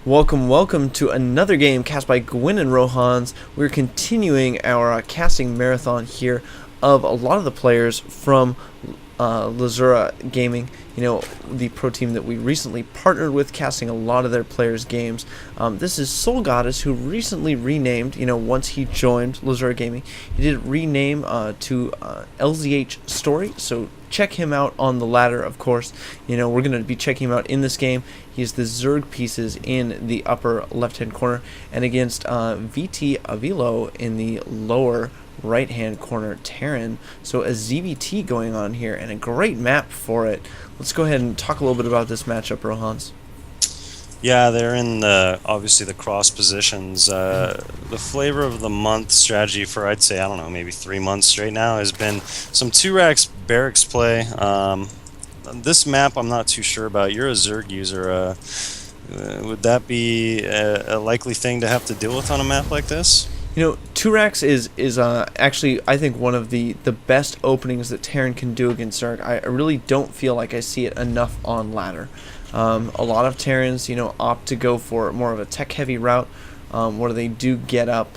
Welcome to another game cast by Gwyn and Rohans. We're continuing our casting marathon here of a lot of the players from LZuruha Gaming. You know, the pro team that we recently partnered with, casting a lot of their players' games. This is Soul Goddess, who recently renamed, once he joined LZuruha Gaming, he did rename to LzhStoRY, so check him out on the ladder, of course. We're going to be checking him out in this game. He's the Zerg pieces in the upper left-hand corner, and against VTAvilo in the lower right-hand corner, Terran. So a ZVT going on here, and a great map for it. Let's go ahead and talk a little bit about this matchup, Rohans. Yeah, they're in obviously the cross positions. The flavor of the month strategy for, I'd say, I don't know, maybe 3 months straight now has been some 2-racks barracks play. This map I'm not too sure about. You're a Zerg user. Would that be a likely thing to have to deal with on a map like this? 2-racks is actually, I think, one of the best openings that Terran can do against Zerg. I really don't feel like I see it enough on ladder. A lot of Terrans, opt to go for more of a tech-heavy route, where they do get up,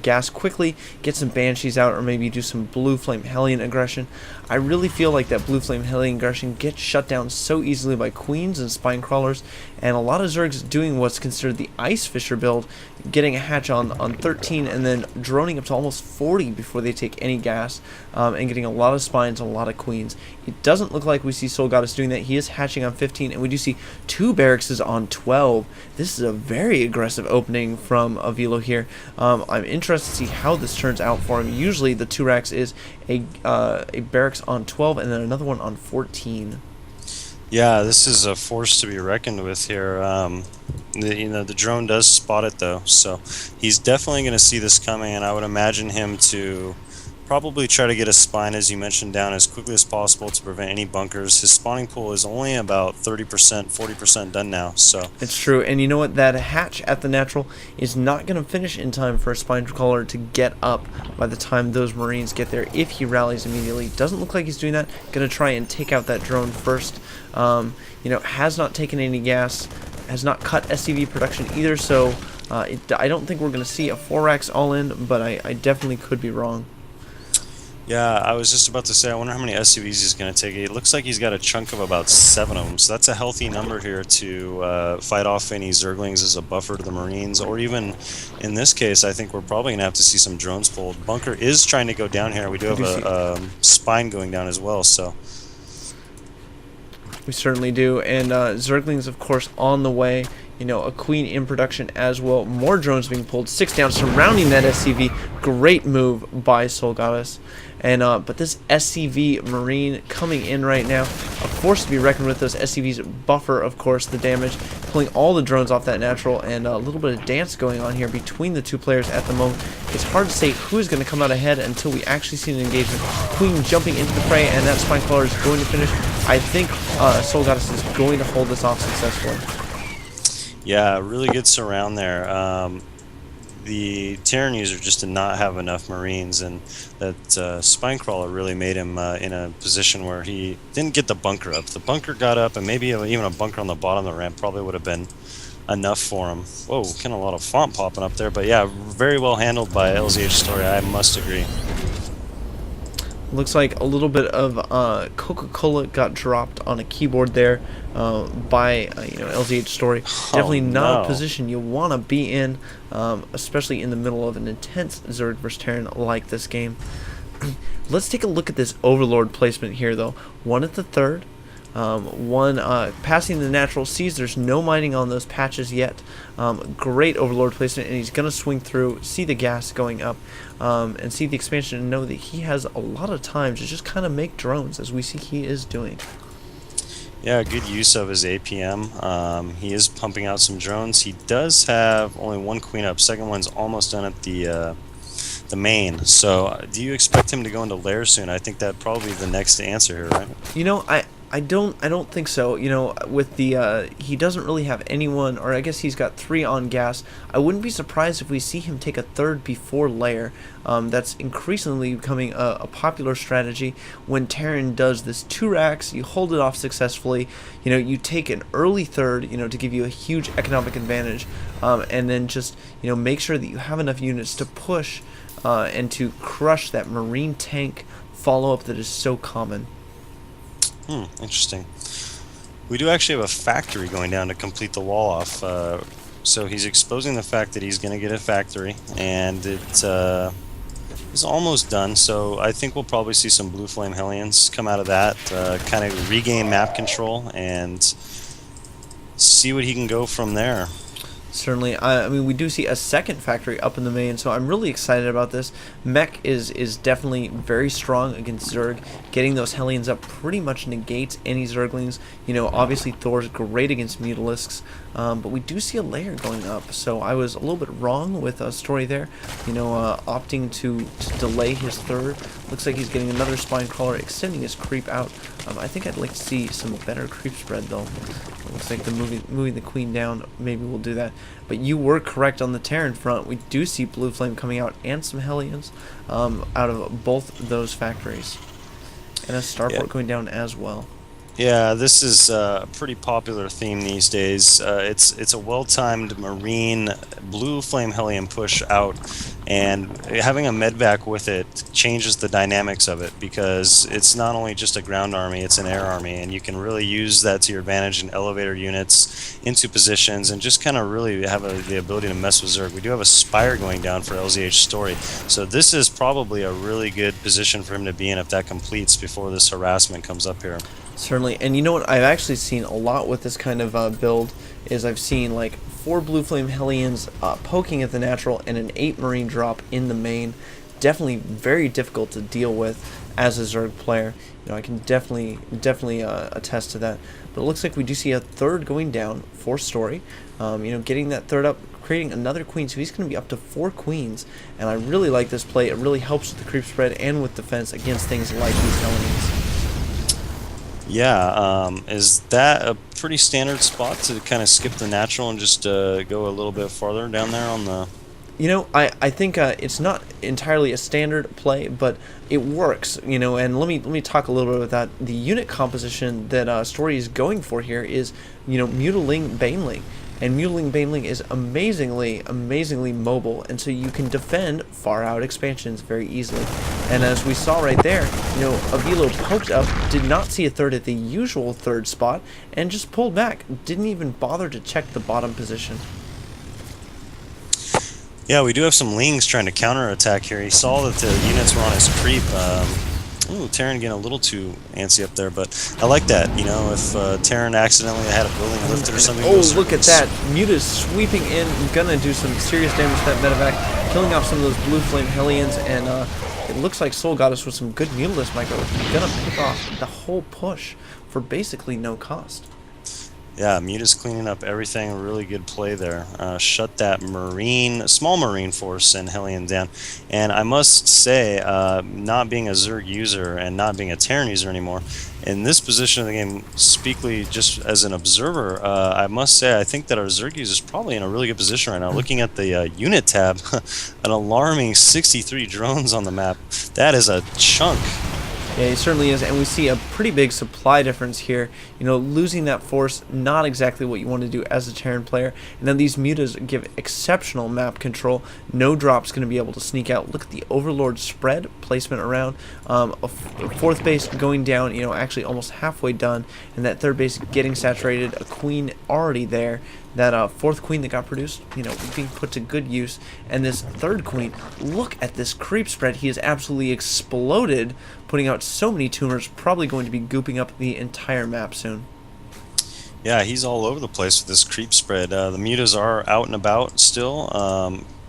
gas quickly, get some Banshees out, or maybe do some Blue Flame Hellion aggression. I really feel like that Blue Flame Hellion aggression gets shut down so easily by Queens and Spine Crawlers, and a lot of Zergs doing what's considered the Ice Fisher build, getting a hatch on 13 and then droning up to almost 40 before they take any gas, and getting a lot of Spines and a lot of Queens. It doesn't look like we see Soul Goddess doing that. He is hatching on 15, and we do see 2 barracks on 12. This is a very aggressive opening from Avilo here. I'm interested to see how this turns out for him. Usually the 2-racks is a barracks on 12 and then another one on 14. Yeah, this is a force to be reckoned with here. The drone does spot it though, so he's definitely going to see this coming, and I would imagine him to probably try to get a spine, as you mentioned, down as quickly as possible to prevent any bunkers. His spawning pool is only about 30%, 40% done now, so it's true. And you know what? That hatch at the natural is not going to finish in time for a spine crawler to get up by the time those Marines get there if he rallies immediately. Doesn't look like he's doing that. Going to try and take out that drone first. Has not taken any gas, has not cut SCV production either, so I don't think we're going to see a 4-racks all in, but I definitely could be wrong. yeah, I was just about to say, I wonder how many SCVs he's going to take. It looks like he's got a chunk of about 7 of them, so that's a healthy number here to fight off any Zerglings as a buffer to the Marines, or even, in this case, I think we're probably going to have to see some drones pulled. Bunker is trying to go down here. We do have a spine going down as well, so... We certainly do, and Zerglings, of course, on the way. A Queen in production as well. More drones being pulled. 6 down, surrounding that SCV. Great move by Soul Goddess. And but this SCV Marine coming in right now, a force to be reckoned with. Those SCVs buffer, of course, the damage, pulling all the drones off that natural, and a little bit of dance going on here between the 2 players at the moment. It's hard to say who's going to come out ahead until we actually see an engagement. Queen jumping into the fray, and that Spine Crawler is going to finish. I think Soul Goddess is going to hold this off successfully. Yeah, really good surround there. The Terran user just did not have enough Marines, and that Spine Crawler really made him in a position where he didn't get the bunker up. If the bunker got up, and maybe even a bunker on the bottom of the ramp probably would have been enough for him. Whoa, kind of a lot of font popping up there, but yeah, very well handled by LzhStoRY, I must agree. Looks like a little bit of Coca-Cola got dropped on a keyboard there by LzhStoRY. Definitely not a position you want to be in, especially in the middle of an intense Zerg vs Terran like this game. Let's take a look at this Overlord placement here, though. 1 at the 3rd. One passing the natural, sees there's no mining on those patches yet. Great Overlord placement, and he's going to swing through, see the gas going up, and see the expansion, and know that he has a lot of time to just kind of make drones, as we see he is doing. Yeah, good use of his APM. He is pumping out some drones. He does have only 1 queen up. Second one's almost done at the main. So do you expect him to go into lair soon? I think that probably the next answer here, right? I I don't think so. You know, with the he doesn't really have anyone, or I guess he's got 3 on gas. I wouldn't be surprised if we see him take a third before layer. That's increasingly becoming a popular strategy. When Terran does this 2 racks, you hold it off successfully. You know, you take an early third, you know, to give you a huge economic advantage, and then just, you know, make sure that you have enough units to push and to crush that Marine tank follow-up that is so common. Interesting. We do actually have a factory going down to complete the wall off. So he's exposing the fact that he's going to get a factory, and it is almost done. So I think we'll probably see some Blue Flame Hellions come out of that, kind of regain map control, and see what he can go from there. Certainly, I mean, we do see a second factory up in the main, so I'm really excited about this. Mech is definitely very strong against Zerg. Getting those Hellions up pretty much negates any Zerglings. You know, obviously Thor's great against Mutalisks, but we do see a layer going up, so I was a little bit wrong with a story there. You know, opting to delay his third. Looks like he's getting another Spine Crawler, extending his creep out. I think I'd like to see some better creep spread, though. It looks like the moving the queen down, maybe we'll do that. But you were correct on the Terran front. We do see Blue Flame coming out and some Hellions out of both those factories. And a starport going down as well. Yeah, this is a pretty popular theme these days. It's a well-timed Marine Blue Flame Hellion push out, and having a medvac with it changes the dynamics of it, because it's not only just a ground army, it's an air army, and you can really use that to your advantage in elevator units into positions and just kind of really have the ability to mess with Zerg. We do have a Spire going down for LzhStoRY, so this is probably a really good position for him to be in if that completes before this harassment comes up here. Certainly, and you know what I've actually seen a lot with this kind of build is I've seen like 4 Blue Flame Hellions poking at the natural and an 8 Marine drop in the main. Definitely very difficult to deal with as a Zerg player. You know, I can definitely attest to that. But it looks like we do see a third going down for Story. You know, getting that third up, creating another queen, so he's going to be up to 4 queens. And I really like this play. It really helps with the creep spread and with defense against things like these Hellions. Yeah, is that a pretty standard spot to kind of skip the natural and just go a little bit farther down there on the... You know, I think it's not entirely a standard play, but it works, you know, and let me talk a little bit about that. The unit composition that Story is going for here is, you know, Mutiling Baneling. And Mutiling Baneling is amazingly mobile, and so you can defend far out expansions very easily. And as we saw right there, you know, Avilo poked up, did not see a third at the usual third spot, and just pulled back. Didn't even bother to check the bottom position. Yeah, we do have some Lings trying to counterattack here. He saw that the units were on his creep. Ooh, Terran getting a little too antsy up there, but I like that. You know, if Terran accidentally had a building lifted or something. Oh, look at that. Muta's sweeping in, gonna do some serious damage to that medevac, killing off some of those Blue Flame Hellions, and it looks like Soul Goddess with some good Mutalist micro gonna pick off the whole push for basically no cost. Yeah, Muta's cleaning up everything. Really good play there. Shut that small Marine force and Hellion down. And I must say, not being a Zerg user and not being a Terran user anymore, in this position of the game, speakly just as an observer, I must say I think that our Zerg user is probably in a really good position right now. Looking at the unit tab, an alarming 63 drones on the map. That is a chunk. Yeah, he certainly is, and we see a pretty big supply difference here. You know, losing that force, not exactly what you want to do as a Terran player. And then these mutas give exceptional map control. No drop's going to be able to sneak out. Look at the Overlord spread placement around. A fourth base going down, you know, actually almost halfway done, and that third base getting saturated. A queen already there. That fourth queen that got produced, you know, being put to good use. And this third queen, look at this creep spread. He has absolutely exploded, putting out so many tumors, probably going to be gooping up the entire map soon. Yeah, he's all over the place with this creep spread. The mutas are out and about still.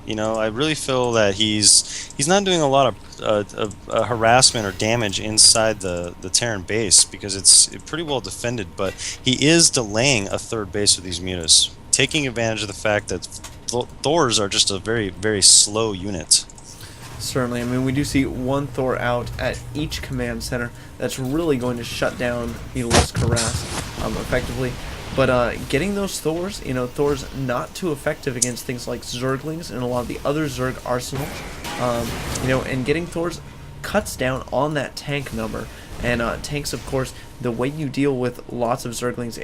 You know, I really feel that he's not doing a lot of harassment or damage inside the Terran base, because it's pretty well defended, but he is delaying a third base with these mutas, taking advantage of the fact that Thors are just a very slow unit. Certainly. I mean, we do see one Thor out at each command center. That's really going to shut down the List Harass effectively. But getting those Thors, Thor's not too effective against things like Zerglings and a lot of the other Zerg arsenal. And getting Thors cuts down on that tank number. And tanks, of course, the way you deal with lots of Zerglings